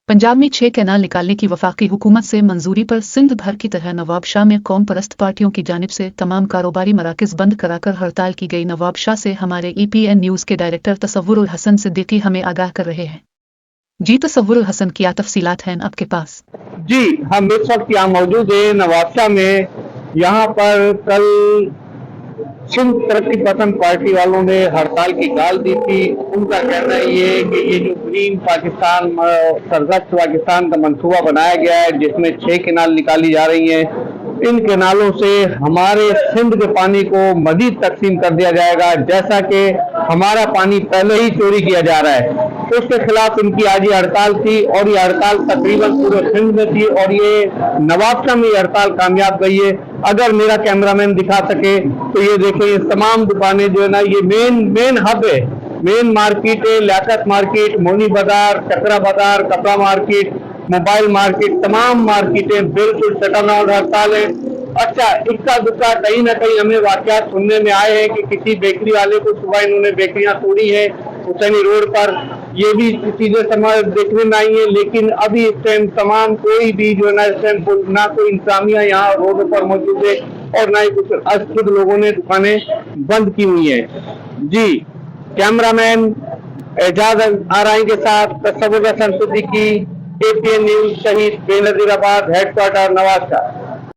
पंजाब में 6 कैनाल निकालने की वफाकी हुकूमत से मंजूरी पर सिंध भर की तरह नवाबशाह में कौम परस्त पार्टियों की जानिब से तमाम कारोबारी मराकज बंद कराकर हड़ताल की गई। नवाबशाह से हमारे EPN न्यूज़ के डायरेक्टर तसव्वुरुल हसन सिद्दीकी हमें आगाह कर रहे हैं। जी तसव्वुरुल हसन, क्या तफसीलात हैं आपके पास? जी, हम इस वक्त यहाँ मौजूद है नवाबशाह में। यहाँ पर कल सिंध तरक्की पसंद पार्टी वालों ने हड़ताल की गाल दी थी। उनका कहना ये है कि ये जो ग्रीन पाकिस्तान, सरजब्त पाकिस्तान का मंसूबा बनाया गया है जिसमें 6 कैनाल निकाली जा रही हैं, इन कैनालों से हमारे सिंध के पानी को मजीद तकसीम कर दिया जाएगा, जैसा कि हमारा पानी पहले ही चोरी किया जा रहा है। उसके खिलाफ इनकी आज ये हड़ताल थी और ये हड़ताल तकरीबन पूरे सिंध में थी और ये नवाबशाह में ये हड़ताल कामयाब गई है। अगर मेरा कैमरामैन दिखा सके तो ये देखें, ये तमाम दुकानें जो है ना, ये मेन हब है, मेन मार्केट है, लियाकत मार्केट, मोनी बाजार, चकरा बाजार, कपड़ा मार्केट, मोबाइल मार्केट, तमाम मार्केटें बिल्कुल शटल और हड़ताल है। अच्छा, इक्का दुक्का कहीं ना कहीं हमें वाकयात सुनने में आए हैं कि किसी बेकरी वाले को सुबह इन्होंने बेकरियां तोड़ी है हुसैनी रोड पर, ये भी चीजें समाज देखने में आई है। लेकिन अभी इस टाइम तमाम कोई भी जो है ना, इस टाइम ना कोई इंतजामिया यहाँ रोडों पर मौजूद है और ना ही कुछ अशिक्षित लोगों ने दुकानें बंद की हुई है। जी, कैमरामैन एजाज आराई के साथ तसव्वुरुल हसन सिद्दीकी, APN न्यूज, शहीद बेनजीराबाद, हेडक्वार्टर नवाबशाह।